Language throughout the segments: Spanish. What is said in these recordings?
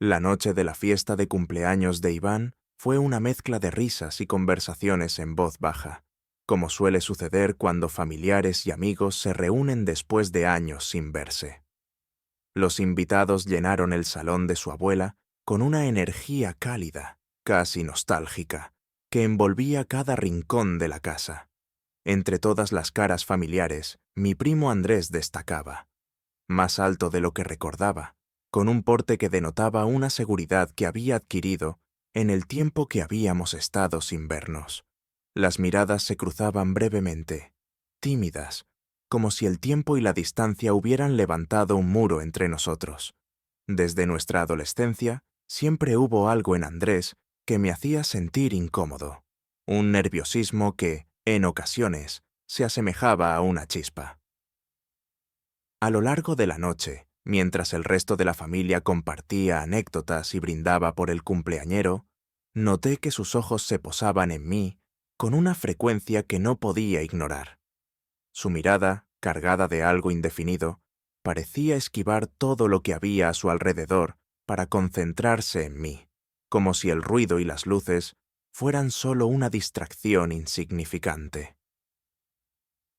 La noche de la fiesta de cumpleaños de Iván fue una mezcla de risas y conversaciones en voz baja, como suele suceder cuando familiares y amigos se reúnen después de años sin verse. Los invitados llenaron el salón de su abuela con una energía cálida, casi nostálgica, que envolvía cada rincón de la casa. Entre todas las caras familiares, mi primo Andrés destacaba, más alto de lo que recordaba, con un porte que denotaba una seguridad que había adquirido en el tiempo que habíamos estado sin vernos. Las miradas se cruzaban brevemente, tímidas, como si el tiempo y la distancia hubieran levantado un muro entre nosotros. Desde nuestra adolescencia, siempre hubo algo en Andrés que me hacía sentir incómodo, un nerviosismo que, en ocasiones, se asemejaba a una chispa. A lo largo de la noche, mientras el resto de la familia compartía anécdotas y brindaba por el cumpleañero, noté que sus ojos se posaban en mí con una frecuencia que no podía ignorar. Su mirada, cargada de algo indefinido, parecía esquivar todo lo que había a su alrededor para concentrarse en mí, como si el ruido y las luces fueran solo una distracción insignificante.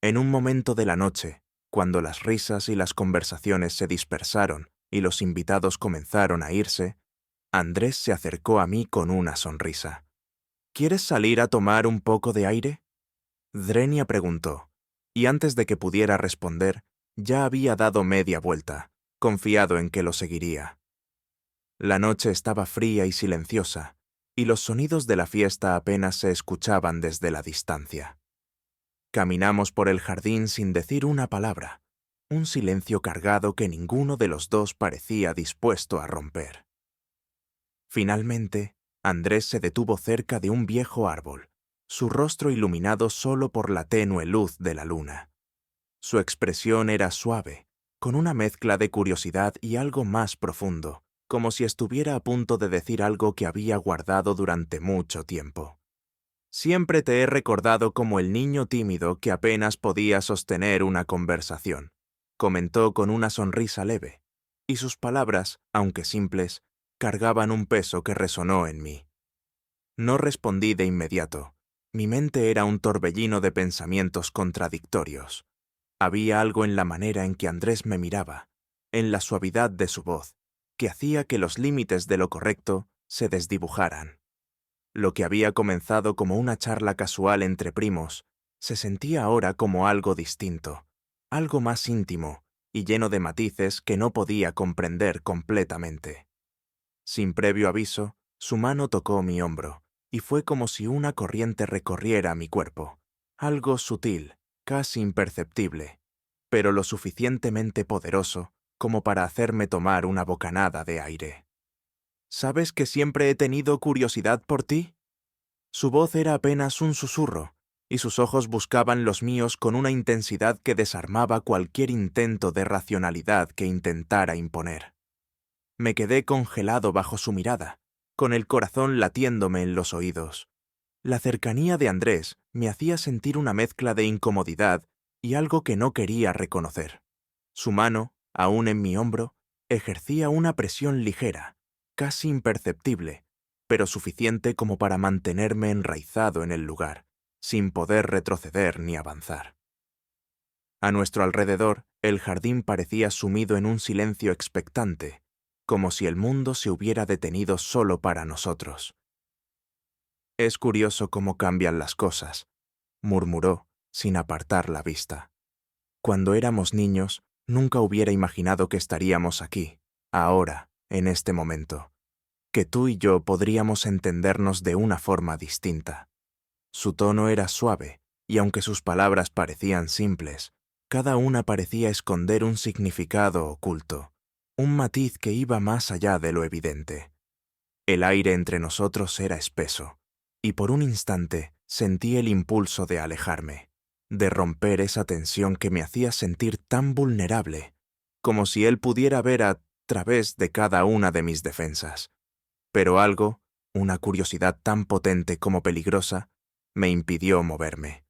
En un momento de la noche, cuando las risas y las conversaciones se dispersaron y los invitados comenzaron a irse, Andrés se acercó a mí con una sonrisa. ¿Quieres salir a tomar un poco de aire? Drenia preguntó, y antes de que pudiera responder, ya había dado media vuelta, confiado en que lo seguiría. La noche estaba fría y silenciosa, y los sonidos de la fiesta apenas se escuchaban desde la distancia. Caminamos por el jardín sin decir una palabra, un silencio cargado que ninguno de los dos parecía dispuesto a romper. Finalmente, Andrés se detuvo cerca de un viejo árbol, su rostro iluminado solo por la tenue luz de la luna. Su expresión era suave, con una mezcla de curiosidad y algo más profundo, como si estuviera a punto de decir algo que había guardado durante mucho tiempo. Siempre te he recordado como el niño tímido que apenas podía sostener una conversación, comentó con una sonrisa leve, y sus palabras, aunque simples, cargaban un peso que resonó en mí. No respondí de inmediato. Mi mente era un torbellino de pensamientos contradictorios. Había algo en la manera en que Andrés me miraba, en la suavidad de su voz, que hacía que los límites de lo correcto se desdibujaran. Lo que había comenzado como una charla casual entre primos, se sentía ahora como algo distinto, algo más íntimo y lleno de matices que no podía comprender completamente. Sin previo aviso, su mano tocó mi hombro, y fue como si una corriente recorriera mi cuerpo, algo sutil, casi imperceptible, pero lo suficientemente poderoso como para hacerme tomar una bocanada de aire. ¿Sabes que siempre he tenido curiosidad por ti? Su voz era apenas un susurro, y sus ojos buscaban los míos con una intensidad que desarmaba cualquier intento de racionalidad que intentara imponer. Me quedé congelado bajo su mirada, con el corazón latiéndome en los oídos. La cercanía de Andrés me hacía sentir una mezcla de incomodidad y algo que no quería reconocer. Su mano, aún en mi hombro, ejercía una presión ligera, casi imperceptible, pero suficiente como para mantenerme enraizado en el lugar, sin poder retroceder ni avanzar. A nuestro alrededor, el jardín parecía sumido en un silencio expectante, como si el mundo se hubiera detenido solo para nosotros. Es curioso cómo cambian las cosas, murmuró, sin apartar la vista. Cuando éramos niños, nunca hubiera imaginado que estaríamos aquí, ahora, en este momento, que tú y yo podríamos entendernos de una forma distinta. Su tono era suave, y aunque sus palabras parecían simples, cada una parecía esconder un significado oculto, un matiz que iba más allá de lo evidente. El aire entre nosotros era espeso, y por un instante sentí el impulso de alejarme, de romper esa tensión que me hacía sentir tan vulnerable, como si él pudiera ver a través de cada una de mis defensas. Pero algo, una curiosidad tan potente como peligrosa, me impidió moverme.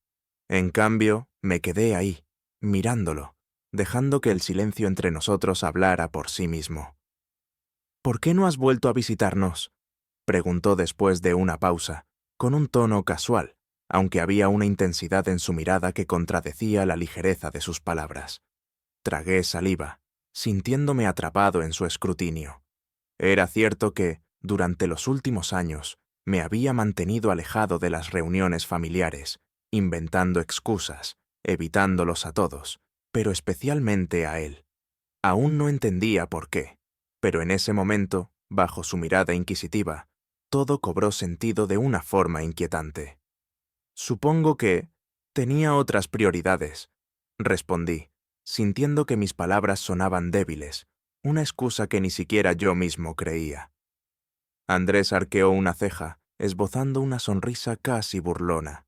En cambio, me quedé ahí, mirándolo, dejando que el silencio entre nosotros hablara por sí mismo. ¿Por qué no has vuelto a visitarnos?, preguntó después de una pausa, con un tono casual, aunque había una intensidad en su mirada que contradecía la ligereza de sus palabras. Tragué saliva, sintiéndome atrapado en su escrutinio. Era cierto que, durante los últimos años, me había mantenido alejado de las reuniones familiares, inventando excusas, evitándolos a todos, pero especialmente a él. Aún no entendía por qué, pero en ese momento, bajo su mirada inquisitiva, todo cobró sentido de una forma inquietante. Supongo que tenía otras prioridades, respondí, sintiendo que mis palabras sonaban débiles, una excusa que ni siquiera yo mismo creía. Andrés arqueó una ceja, esbozando una sonrisa casi burlona.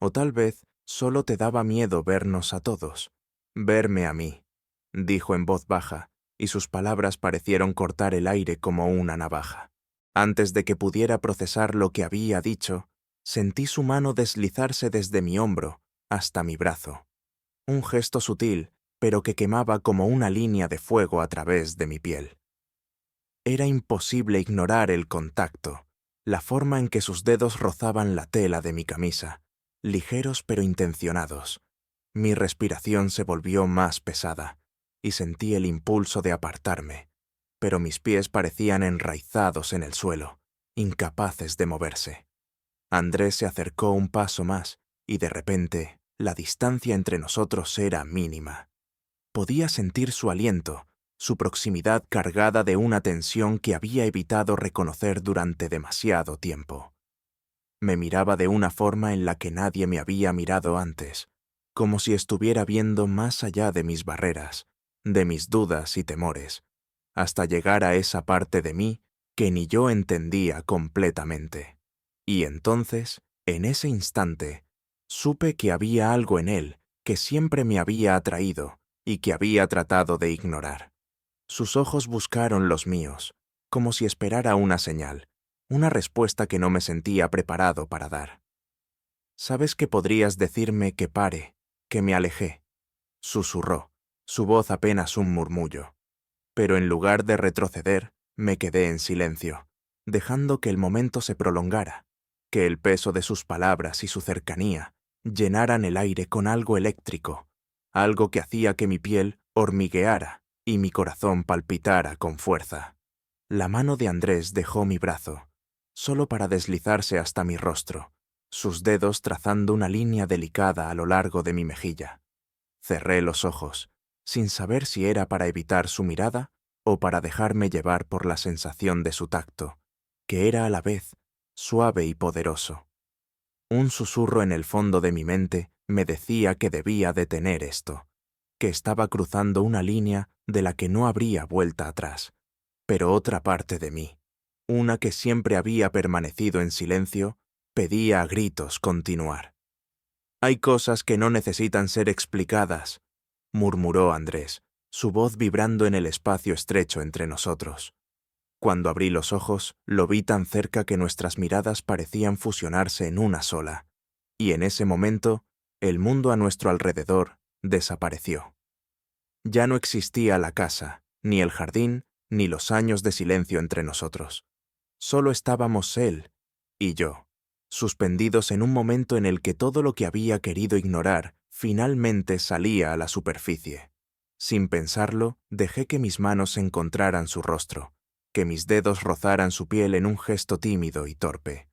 O tal vez solo te daba miedo vernos a todos, verme a mí, dijo en voz baja, y sus palabras parecieron cortar el aire como una navaja. Antes de que pudiera procesar lo que había dicho, sentí su mano deslizarse desde mi hombro hasta mi brazo. Un gesto sutil, pero que quemaba como una línea de fuego a través de mi piel. Era imposible ignorar el contacto, la forma en que sus dedos rozaban la tela de mi camisa, ligeros pero intencionados. Mi respiración se volvió más pesada, y sentí el impulso de apartarme, pero mis pies parecían enraizados en el suelo, incapaces de moverse. Andrés se acercó un paso más, y de repente, la distancia entre nosotros era mínima. Podía sentir su aliento, su proximidad cargada de una tensión que había evitado reconocer durante demasiado tiempo. Me miraba de una forma en la que nadie me había mirado antes, como si estuviera viendo más allá de mis barreras, de mis dudas y temores, hasta llegar a esa parte de mí que ni yo entendía completamente. Y entonces, en ese instante, supe que había algo en él que siempre me había atraído y que había tratado de ignorar. Sus ojos buscaron los míos, como si esperara una señal, una respuesta que no me sentía preparado para dar. «Sabes que podrías decirme que pare, que me alejé», susurró, su voz apenas un murmullo. Pero en lugar de retroceder, me quedé en silencio, dejando que el momento se prolongara, que el peso de sus palabras y su cercanía llenaran el aire con algo eléctrico, algo que hacía que mi piel hormigueara y mi corazón palpitara con fuerza. La mano de Andrés dejó mi brazo, solo para deslizarse hasta mi rostro, sus dedos trazando una línea delicada a lo largo de mi mejilla. Cerré los ojos, sin saber si era para evitar su mirada o para dejarme llevar por la sensación de su tacto, que era a la vez suave y poderoso. Un susurro en el fondo de mi mente me decía que debía detener esto, que estaba cruzando una línea de la que no habría vuelta atrás. Pero otra parte de mí, una que siempre había permanecido en silencio, pedía a gritos continuar. «Hay cosas que no necesitan ser explicadas», murmuró Andrés, su voz vibrando en el espacio estrecho entre nosotros. Cuando abrí los ojos, lo vi tan cerca que nuestras miradas parecían fusionarse en una sola, y en ese momento, el mundo a nuestro alrededor desapareció. Ya no existía la casa, ni el jardín, ni los años de silencio entre nosotros. Solo estábamos él y yo, suspendidos en un momento en el que todo lo que había querido ignorar finalmente salía a la superficie. Sin pensarlo, dejé que mis manos encontraran su rostro, que mis dedos rozaran su piel en un gesto tímido y torpe.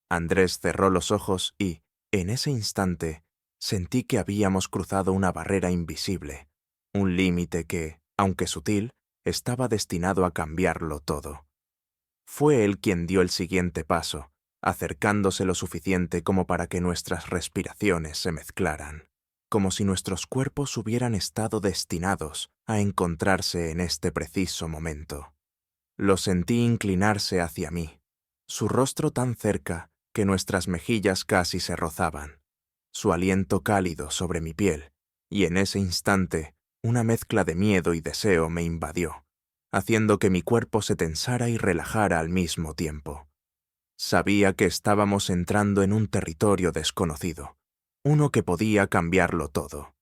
Andrés cerró los ojos y, en ese instante, sentí que habíamos cruzado una barrera invisible, un límite que, aunque sutil, estaba destinado a cambiarlo todo. Fue él quien dio el siguiente paso, acercándose lo suficiente como para que nuestras respiraciones se mezclaran, como si nuestros cuerpos hubieran estado destinados a encontrarse en este preciso momento. Lo sentí inclinarse hacia mí, su rostro tan cerca que nuestras mejillas casi se rozaban, su aliento cálido sobre mi piel, y en ese instante una mezcla de miedo y deseo me invadió, haciendo que mi cuerpo se tensara y relajara al mismo tiempo. Sabía que estábamos entrando en un territorio desconocido, uno que podía cambiarlo todo,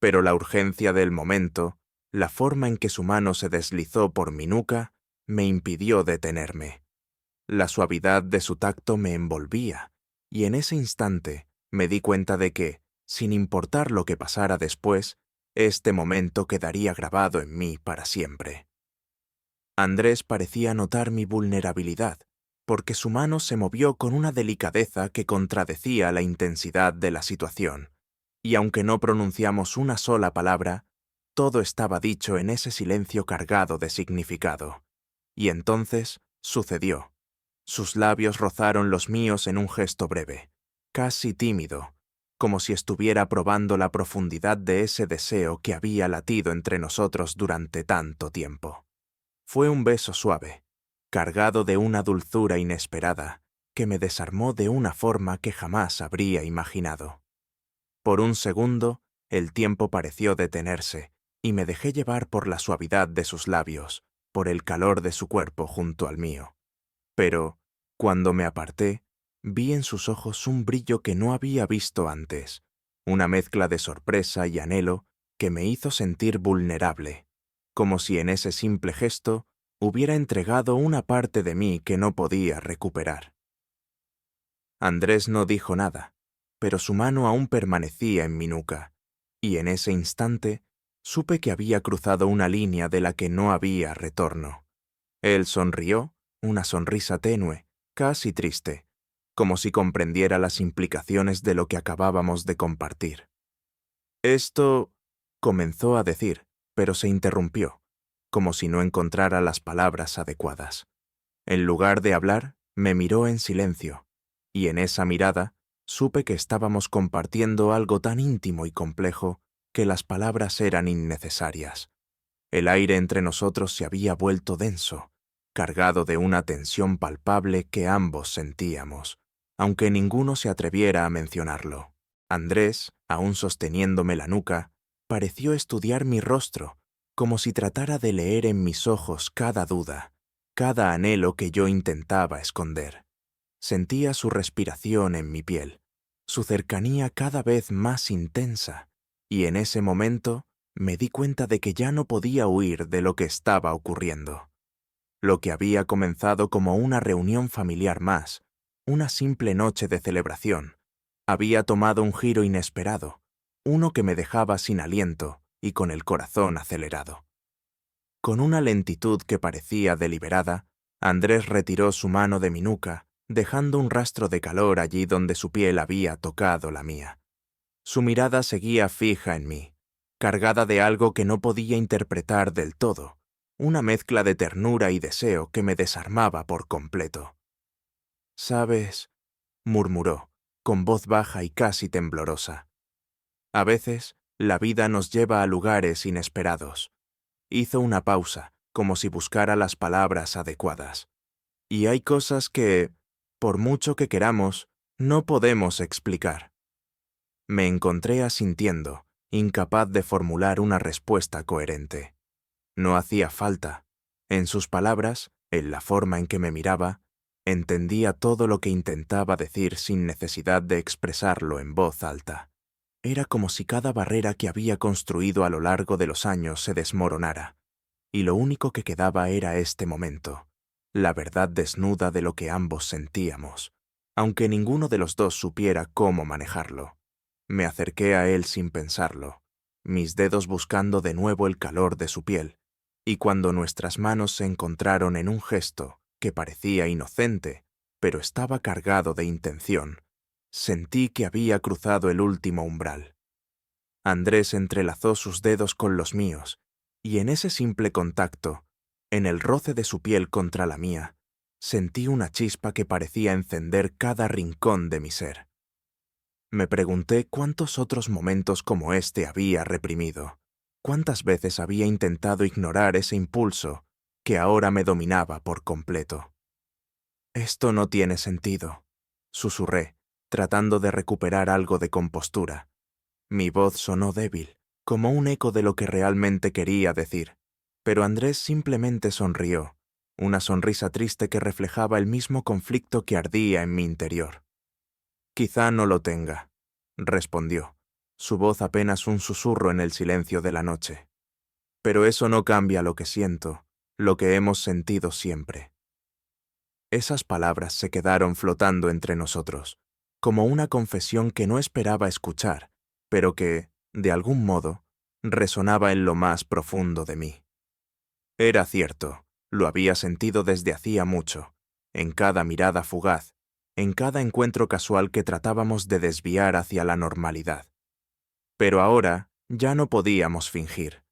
pero la urgencia del momento, la forma en que su mano se deslizó por mi nuca, me impidió detenerme. La suavidad de su tacto me envolvía, y en ese instante me di cuenta de que, sin importar lo que pasara después, este momento quedaría grabado en mí para siempre. Andrés parecía notar mi vulnerabilidad, porque su mano se movió con una delicadeza que contradecía la intensidad de la situación, y aunque no pronunciamos una sola palabra, todo estaba dicho en ese silencio cargado de significado. Y entonces sucedió. Sus labios rozaron los míos en un gesto breve, casi tímido, como si estuviera probando la profundidad de ese deseo que había latido entre nosotros durante tanto tiempo. Fue un beso suave, cargado de una dulzura inesperada, que me desarmó de una forma que jamás habría imaginado. Por un segundo, el tiempo pareció detenerse, y me dejé llevar por la suavidad de sus labios, por el calor de su cuerpo junto al mío. Pero, cuando me aparté, vi en sus ojos un brillo que no había visto antes, una mezcla de sorpresa y anhelo que me hizo sentir vulnerable, como si en ese simple gesto hubiera entregado una parte de mí que no podía recuperar. Andrés no dijo nada, pero su mano aún permanecía en mi nuca, y en ese instante supe que había cruzado una línea de la que no había retorno. Él sonrió, una sonrisa tenue, casi triste, como si comprendiera las implicaciones de lo que acabábamos de compartir. Esto, comenzó a decir, pero se interrumpió, como si no encontrara las palabras adecuadas. En lugar de hablar, me miró en silencio, y en esa mirada supe que estábamos compartiendo algo tan íntimo y complejo que las palabras eran innecesarias. El aire entre nosotros se había vuelto denso, cargado de una tensión palpable que ambos sentíamos, aunque ninguno se atreviera a mencionarlo. Andrés, aún sosteniéndome la nuca, pareció estudiar mi rostro, como si tratara de leer en mis ojos cada duda, cada anhelo que yo intentaba esconder. Sentía su respiración en mi piel, su cercanía cada vez más intensa, y en ese momento me di cuenta de que ya no podía huir de lo que estaba ocurriendo. Lo que había comenzado como una reunión familiar más, una simple noche de celebración, había tomado un giro inesperado, uno que me dejaba sin aliento y con el corazón acelerado. Con una lentitud que parecía deliberada, Andrés retiró su mano de mi nuca, dejando un rastro de calor allí donde su piel había tocado la mía. Su mirada seguía fija en mí, cargada de algo que no podía interpretar del todo, una mezcla de ternura y deseo que me desarmaba por completo. «¿Sabes?», murmuró, con voz baja y casi temblorosa. «A veces, la vida nos lleva a lugares inesperados». Hizo una pausa, como si buscara las palabras adecuadas. «Y hay cosas que, por mucho que queramos, no podemos explicar». Me encontré asintiendo, incapaz de formular una respuesta coherente. No hacía falta. En sus palabras, en la forma en que me miraba, entendía todo lo que intentaba decir sin necesidad de expresarlo en voz alta. Era como si cada barrera que había construido a lo largo de los años se desmoronara, y lo único que quedaba era este momento, la verdad desnuda de lo que ambos sentíamos, aunque ninguno de los dos supiera cómo manejarlo. Me acerqué a él sin pensarlo, mis dedos buscando de nuevo el calor de su piel, y cuando nuestras manos se encontraron en un gesto que parecía inocente, pero estaba cargado de intención, sentí que había cruzado el último umbral. Andrés entrelazó sus dedos con los míos, y en ese simple contacto, en el roce de su piel contra la mía, sentí una chispa que parecía encender cada rincón de mi ser. Me pregunté cuántos otros momentos como este había reprimido, cuántas veces había intentado ignorar ese impulso que ahora me dominaba por completo. «Esto no tiene sentido», susurré, tratando de recuperar algo de compostura. Mi voz sonó débil, como un eco de lo que realmente quería decir, pero Andrés simplemente sonrió, una sonrisa triste que reflejaba el mismo conflicto que ardía en mi interior. «Quizá no lo tenga», respondió, su voz apenas un susurro en el silencio de la noche. «Pero eso no cambia lo que siento, lo que hemos sentido siempre. Esas palabras se quedaron flotando entre nosotros, como una confesión que no esperaba escuchar, pero que, de algún modo, resonaba en lo más profundo de mí. Era cierto, lo había sentido desde hacía mucho, en cada mirada fugaz, en cada encuentro casual que tratábamos de desviar hacia la normalidad. Pero ahora ya no podíamos fingir.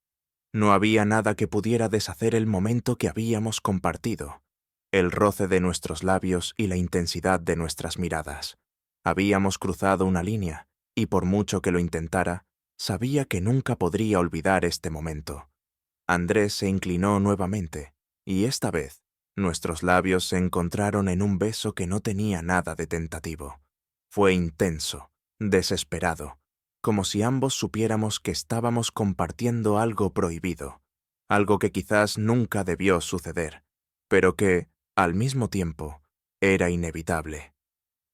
No había nada que pudiera deshacer el momento que habíamos compartido, el roce de nuestros labios y la intensidad de nuestras miradas. Habíamos cruzado una línea, y por mucho que lo intentara, sabía que nunca podría olvidar este momento. Andrés se inclinó nuevamente, y esta vez, nuestros labios se encontraron en un beso que no tenía nada de tentativo. Fue intenso, desesperado, como si ambos supiéramos que estábamos compartiendo algo prohibido, algo que quizás nunca debió suceder, pero que, al mismo tiempo, era inevitable.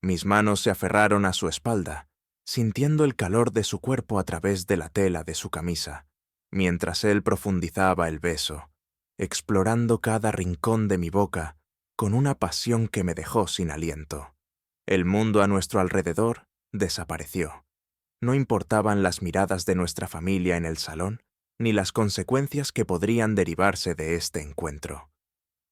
Mis manos se aferraron a su espalda, sintiendo el calor de su cuerpo a través de la tela de su camisa, mientras él profundizaba el beso, explorando cada rincón de mi boca con una pasión que me dejó sin aliento. El mundo a nuestro alrededor desapareció. No importaban las miradas de nuestra familia en el salón, ni las consecuencias que podrían derivarse de este encuentro.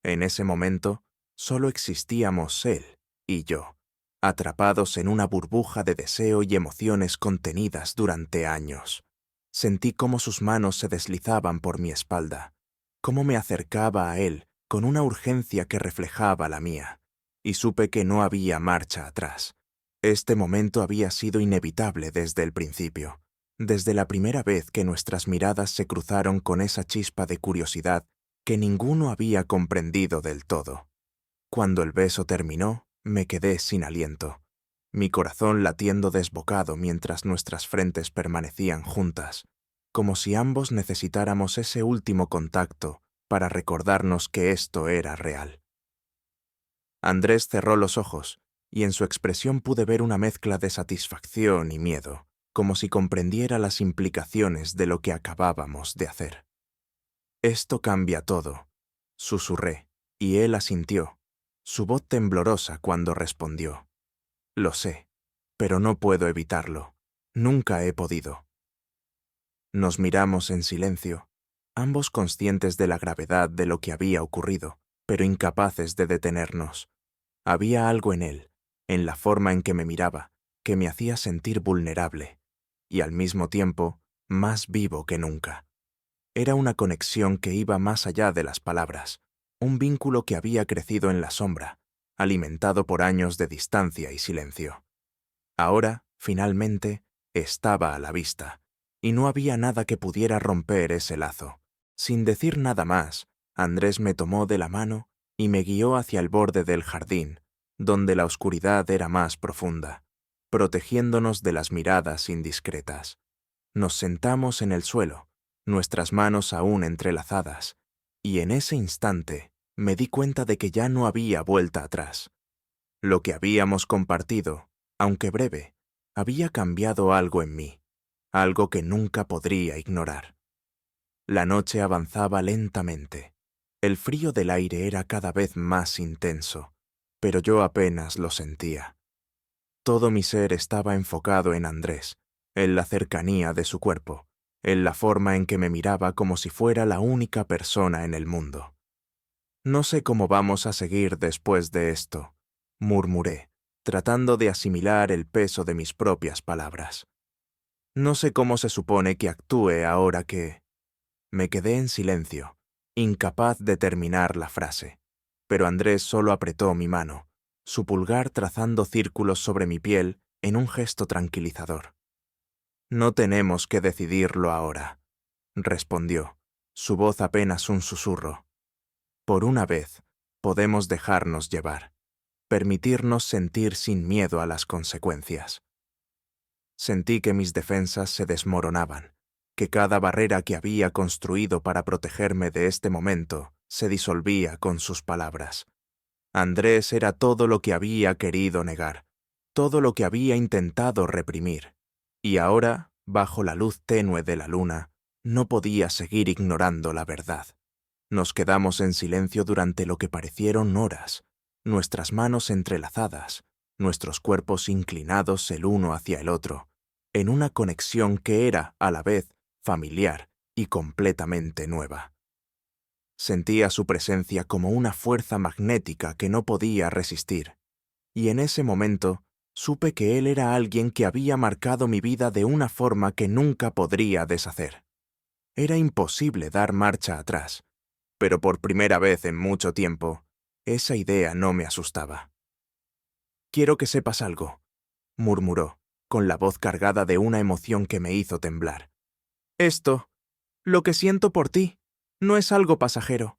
En ese momento, solo existíamos él y yo, atrapados en una burbuja de deseo y emociones contenidas durante años. Sentí cómo sus manos se deslizaban por mi espalda, cómo me acercaba a él con una urgencia que reflejaba la mía, y supe que no había marcha atrás. Este momento había sido inevitable desde el principio, desde la primera vez que nuestras miradas se cruzaron con esa chispa de curiosidad que ninguno había comprendido del todo. Cuando el beso terminó, me quedé sin aliento, mi corazón latiendo desbocado mientras nuestras frentes permanecían juntas, como si ambos necesitáramos ese último contacto para recordarnos que esto era real. Andrés cerró los ojos, y en su expresión pude ver una mezcla de satisfacción y miedo, como si comprendiera las implicaciones de lo que acabábamos de hacer. «Esto cambia todo», susurré, y él asintió, su voz temblorosa cuando respondió. «Lo sé, pero no puedo evitarlo. Nunca he podido». Nos miramos en silencio, ambos conscientes de la gravedad de lo que había ocurrido, pero incapaces de detenernos. Había algo en él, en la forma en que me miraba, que me hacía sentir vulnerable, y al mismo tiempo, más vivo que nunca. Era una conexión que iba más allá de las palabras, un vínculo que había crecido en la sombra, alimentado por años de distancia y silencio. Ahora, finalmente, estaba a la vista, y no había nada que pudiera romper ese lazo. Sin decir nada más, Andrés me tomó de la mano y me guió hacia el borde del jardín, donde la oscuridad era más profunda, protegiéndonos de las miradas indiscretas. Nos sentamos en el suelo, nuestras manos aún entrelazadas, y en ese instante me di cuenta de que ya no había vuelta atrás. Lo que habíamos compartido, aunque breve, había cambiado algo en mí, algo que nunca podría ignorar. La noche avanzaba lentamente. El frío del aire era cada vez más intenso, pero yo apenas lo sentía. Todo mi ser estaba enfocado en Andrés, en la cercanía de su cuerpo, en la forma en que me miraba como si fuera la única persona en el mundo. «No sé cómo vamos a seguir después de esto», murmuré, tratando de asimilar el peso de mis propias palabras. «No sé cómo se supone que actúe ahora que...». Me quedé en silencio, incapaz de terminar la frase, pero Andrés solo apretó mi mano, su pulgar trazando círculos sobre mi piel en un gesto tranquilizador. «No tenemos que decidirlo ahora», respondió, su voz apenas un susurro. «Por una vez, podemos dejarnos llevar, permitirnos sentir sin miedo a las consecuencias». Sentí que mis defensas se desmoronaban, que cada barrera que había construido para protegerme de este momento se disolvía con sus palabras. Andrés era todo lo que había querido negar, todo lo que había intentado reprimir, y ahora, bajo la luz tenue de la luna, no podía seguir ignorando la verdad. Nos quedamos en silencio durante lo que parecieron horas, nuestras manos entrelazadas, nuestros cuerpos inclinados el uno hacia el otro, en una conexión que era, a la vez, familiar y completamente nueva. Sentía su presencia como una fuerza magnética que no podía resistir, y en ese momento supe que él era alguien que había marcado mi vida de una forma que nunca podría deshacer. Era imposible dar marcha atrás, pero por primera vez en mucho tiempo, esa idea no me asustaba. «Quiero que sepas algo», murmuró, con la voz cargada de una emoción que me hizo temblar. «Esto, lo que siento por ti, no es algo pasajero.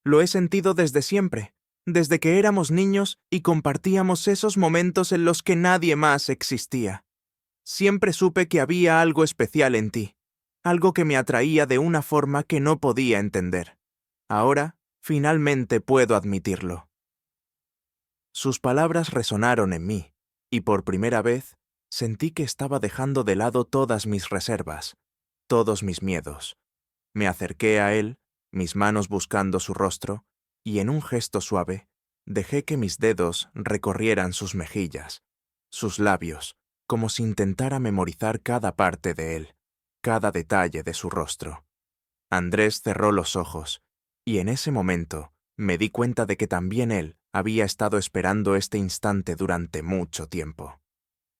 Lo he sentido desde siempre, desde que éramos niños y compartíamos esos momentos en los que nadie más existía. Siempre supe que había algo especial en ti, algo que me atraía de una forma que no podía entender. Ahora, finalmente puedo admitirlo». Sus palabras resonaron en mí, y por primera vez sentí que estaba dejando de lado todas mis reservas, todos mis miedos. Me acerqué a él, mis manos buscando su rostro, y en un gesto suave, dejé que mis dedos recorrieran sus mejillas, sus labios, como si intentara memorizar cada parte de él, cada detalle de su rostro. Andrés cerró los ojos, y en ese momento me di cuenta de que también él había estado esperando este instante durante mucho tiempo.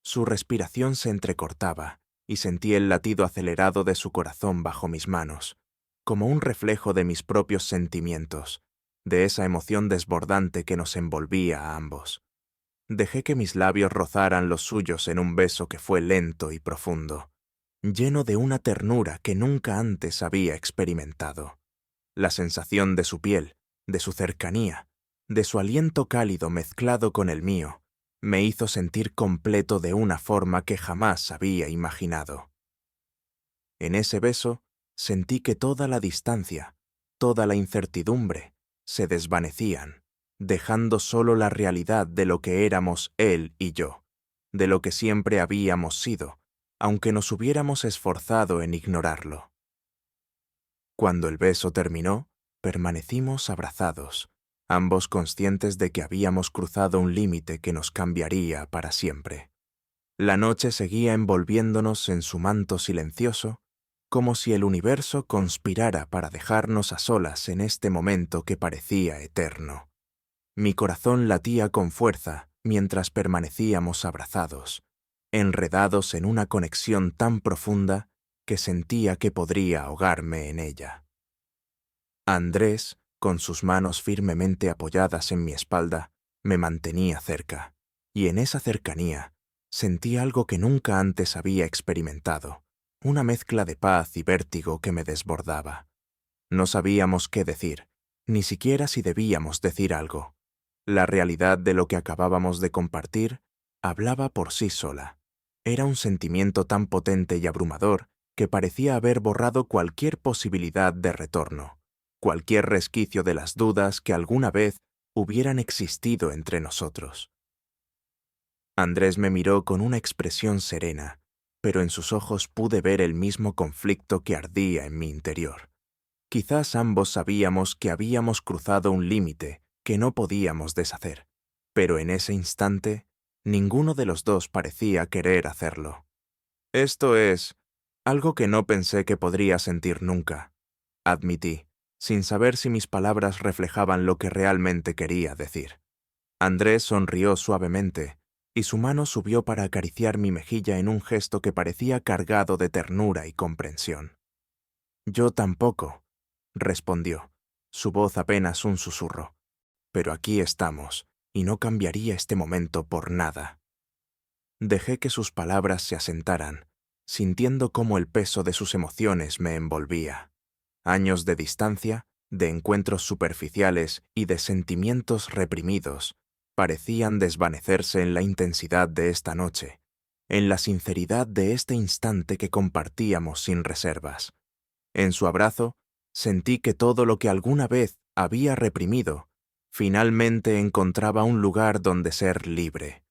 Su respiración se entrecortaba, y sentí el latido acelerado de su corazón bajo mis manos, como un reflejo de mis propios sentimientos, de esa emoción desbordante que nos envolvía a ambos. Dejé que mis labios rozaran los suyos en un beso que fue lento y profundo, lleno de una ternura que nunca antes había experimentado. La sensación de su piel, de su cercanía, de su aliento cálido mezclado con el mío, me hizo sentir completo de una forma que jamás había imaginado. En ese beso, sentí que toda la distancia, toda la incertidumbre, se desvanecían, dejando solo la realidad de lo que éramos él y yo, de lo que siempre habíamos sido, aunque nos hubiéramos esforzado en ignorarlo. Cuando el beso terminó, permanecimos abrazados, ambos conscientes de que habíamos cruzado un límite que nos cambiaría para siempre. La noche seguía envolviéndonos en su manto silencioso, como si el universo conspirara para dejarnos a solas en este momento que parecía eterno. Mi corazón latía con fuerza mientras permanecíamos abrazados, enredados en una conexión tan profunda que sentía que podría ahogarme en ella. Andrés, con sus manos firmemente apoyadas en mi espalda, me mantenía cerca, y en esa cercanía sentí algo que nunca antes había experimentado, una mezcla de paz y vértigo que me desbordaba. No sabíamos qué decir, ni siquiera si debíamos decir algo. La realidad de lo que acabábamos de compartir hablaba por sí sola. Era un sentimiento tan potente y abrumador que parecía haber borrado cualquier posibilidad de retorno, cualquier resquicio de las dudas que alguna vez hubieran existido entre nosotros. Andrés me miró con una expresión serena, pero en sus ojos pude ver el mismo conflicto que ardía en mi interior. Quizás ambos sabíamos que habíamos cruzado un límite que no podíamos deshacer, pero en ese instante, ninguno de los dos parecía querer hacerlo. «Esto es algo que no pensé que podría sentir nunca», admití, sin saber si mis palabras reflejaban lo que realmente quería decir. Andrés sonrió suavemente, y su mano subió para acariciar mi mejilla en un gesto que parecía cargado de ternura y comprensión. «Yo tampoco», respondió, su voz apenas un susurro. «Pero aquí estamos, y no cambiaría este momento por nada». Dejé que sus palabras se asentaran, sintiendo cómo el peso de sus emociones me envolvía. Años de distancia, de encuentros superficiales y de sentimientos reprimidos parecían desvanecerse en la intensidad de esta noche, en la sinceridad de este instante que compartíamos sin reservas. En su abrazo, sentí que todo lo que alguna vez había reprimido finalmente encontraba un lugar donde ser libre,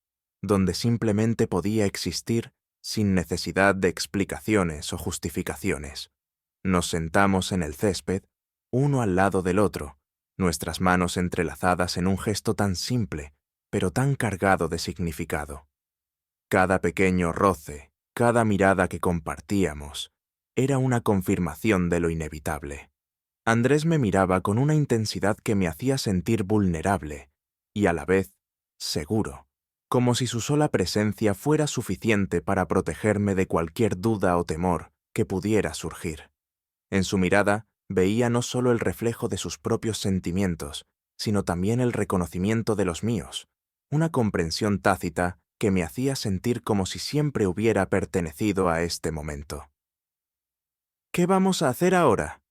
donde simplemente podía existir sin necesidad de explicaciones o justificaciones. Nos sentamos en el césped, uno al lado del otro, nuestras manos entrelazadas en un gesto tan simple, pero tan cargado de significado. Cada pequeño roce, cada mirada que compartíamos, era una confirmación de lo inevitable. Andrés me miraba con una intensidad que me hacía sentir vulnerable y a la vez seguro, como si su sola presencia fuera suficiente para protegerme de cualquier duda o temor que pudiera surgir. En su mirada veía no solo el reflejo de sus propios sentimientos, sino también el reconocimiento de los míos, una comprensión tácita que me hacía sentir como si siempre hubiera pertenecido a este momento. ¿Qué vamos a hacer ahora?,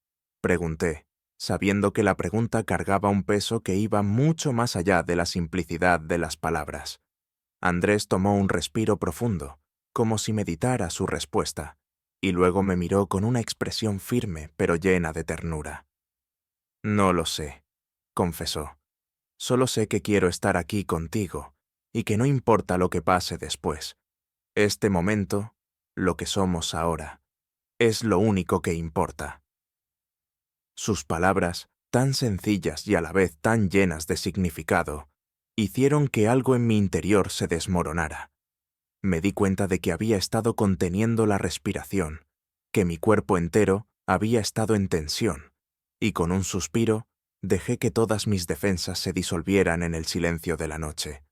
pregunté, sabiendo que la pregunta cargaba un peso que iba mucho más allá de la simplicidad de las palabras. Andrés tomó un respiro profundo, como si meditara su respuesta, y luego me miró con una expresión firme pero llena de ternura. No lo sé, confesó. Solo sé que quiero estar aquí contigo, y que no importa lo que pase después. Este momento, lo que somos ahora, es lo único que importa. Sus palabras, tan sencillas y a la vez tan llenas de significado, hicieron que algo en mi interior se desmoronara. Me di cuenta de que había estado conteniendo la respiración, que mi cuerpo entero había estado en tensión, y con un suspiro dejé que todas mis defensas se disolvieran en el silencio de la noche.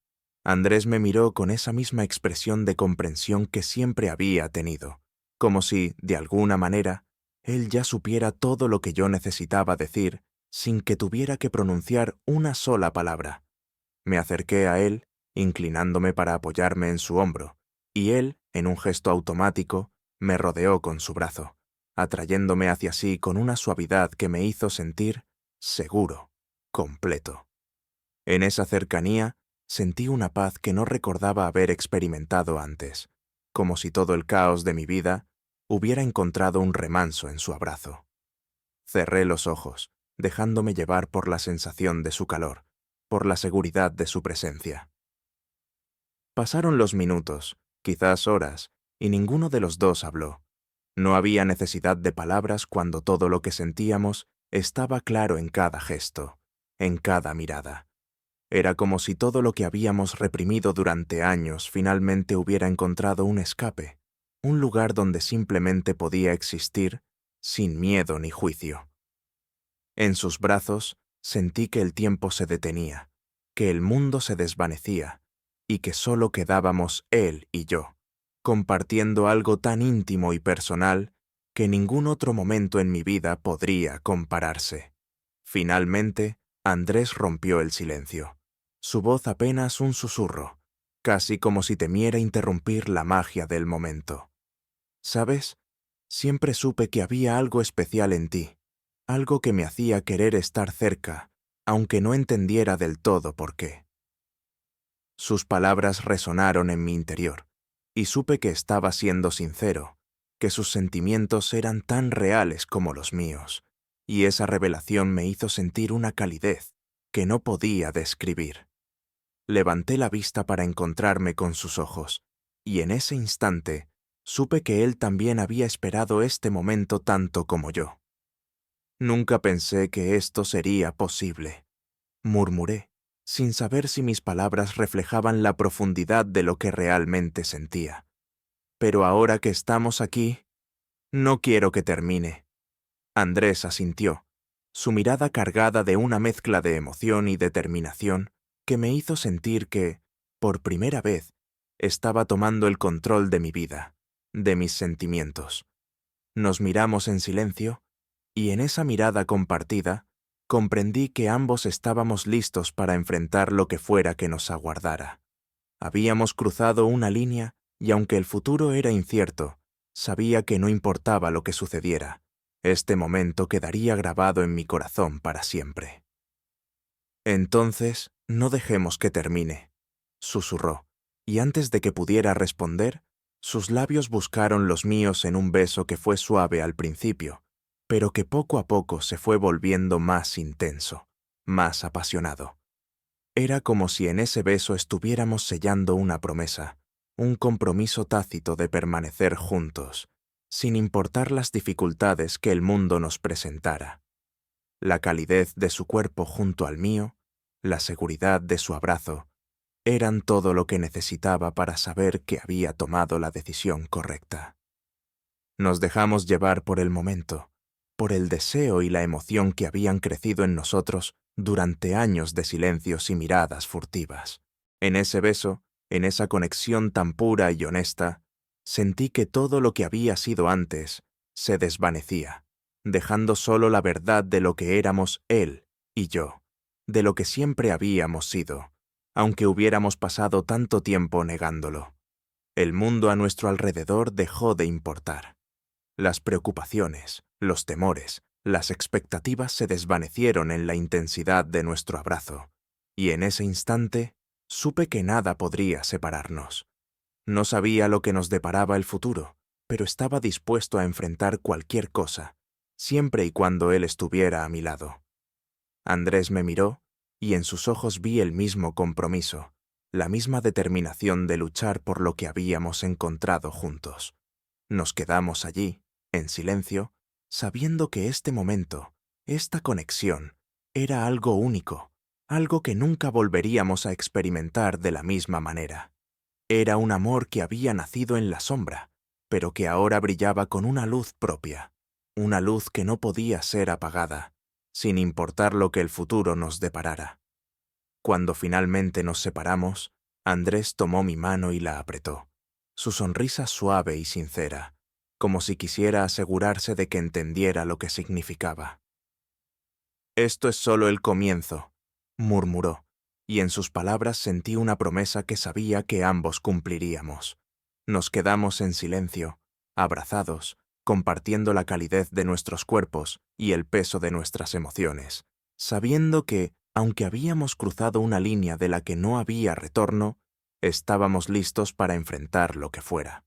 Andrés me miró con esa misma expresión de comprensión que siempre había tenido, como si, de alguna manera, él ya supiera todo lo que yo necesitaba decir sin que tuviera que pronunciar una sola palabra. Me acerqué a él, inclinándome para apoyarme en su hombro, y él, en un gesto automático, me rodeó con su brazo, atrayéndome hacia sí con una suavidad que me hizo sentir seguro, completo. En esa cercanía sentí una paz que no recordaba haber experimentado antes, como si todo el caos de mi vida hubiera encontrado un remanso en su abrazo. Cerré los ojos, dejándome llevar por la sensación de su calor, por la seguridad de su presencia. Pasaron los minutos, quizás horas, y ninguno de los dos habló. No había necesidad de palabras cuando todo lo que sentíamos estaba claro en cada gesto, en cada mirada. Era como si todo lo que habíamos reprimido durante años finalmente hubiera encontrado un escape, un lugar donde simplemente podía existir sin miedo ni juicio. En sus brazos sentí que el tiempo se detenía, que el mundo se desvanecía y que solo quedábamos él y yo, compartiendo algo tan íntimo y personal que ningún otro momento en mi vida podría compararse. Finalmente, Andrés rompió el silencio, su voz apenas un susurro, casi como si temiera interrumpir la magia del momento. ¿Sabes? Siempre supe que había algo especial en ti, algo que me hacía querer estar cerca, aunque no entendiera del todo por qué. Sus palabras resonaron en mi interior, y supe que estaba siendo sincero, que sus sentimientos eran tan reales como los míos, y esa revelación me hizo sentir una calidez que no podía describir. Levanté la vista para encontrarme con sus ojos, y en ese instante supe que él también había esperado este momento tanto como yo. Nunca pensé que esto sería posible, murmuré, sin saber si mis palabras reflejaban la profundidad de lo que realmente sentía. Pero ahora que estamos aquí, no quiero que termine. Andrés asintió, su mirada cargada de una mezcla de emoción y determinación que me hizo sentir que, por primera vez, estaba tomando el control de mi vida, de mis sentimientos. Nos miramos en silencio, y en esa mirada compartida, comprendí que ambos estábamos listos para enfrentar lo que fuera que nos aguardara. Habíamos cruzado una línea y aunque el futuro era incierto, sabía que no importaba lo que sucediera. Este momento quedaría grabado en mi corazón para siempre. Entonces, no dejemos que termine, susurró, y antes de que pudiera responder, sus labios buscaron los míos en un beso que fue suave al principio, pero que poco a poco se fue volviendo más intenso, más apasionado. Era como si en ese beso estuviéramos sellando una promesa, un compromiso tácito de permanecer juntos, sin importar las dificultades que el mundo nos presentara. La calidez de su cuerpo junto al mío, la seguridad de su abrazo, eran todo lo que necesitaba para saber que había tomado la decisión correcta. Nos dejamos llevar por el momento, por el deseo y la emoción que habían crecido en nosotros durante años de silencios y miradas furtivas. En ese beso, en esa conexión tan pura y honesta, sentí que todo lo que había sido antes se desvanecía, dejando solo la verdad de lo que éramos él y yo, de lo que siempre habíamos sido, aunque hubiéramos pasado tanto tiempo negándolo. El mundo a nuestro alrededor dejó de importar. Las preocupaciones, los temores, las expectativas se desvanecieron en la intensidad de nuestro abrazo, y en ese instante supe que nada podría separarnos. No sabía lo que nos deparaba el futuro, pero estaba dispuesto a enfrentar cualquier cosa, siempre y cuando él estuviera a mi lado. Andrés me miró, y en sus ojos vi el mismo compromiso, la misma determinación de luchar por lo que habíamos encontrado juntos. Nos quedamos allí, en silencio, sabiendo que este momento, esta conexión, era algo único, algo que nunca volveríamos a experimentar de la misma manera. Era un amor que había nacido en la sombra, pero que ahora brillaba con una luz propia, una luz que no podía ser apagada, sin importar lo que el futuro nos deparara. Cuando finalmente nos separamos, Andrés tomó mi mano y la apretó, su sonrisa suave y sincera, como si quisiera asegurarse de que entendiera lo que significaba. «Esto es solo el comienzo», murmuró, y en sus palabras sentí una promesa que sabía que ambos cumpliríamos. Nos quedamos en silencio, abrazados, compartiendo la calidez de nuestros cuerpos y el peso de nuestras emociones, sabiendo que, aunque habíamos cruzado una línea de la que no había retorno, estábamos listos para enfrentar lo que fuera.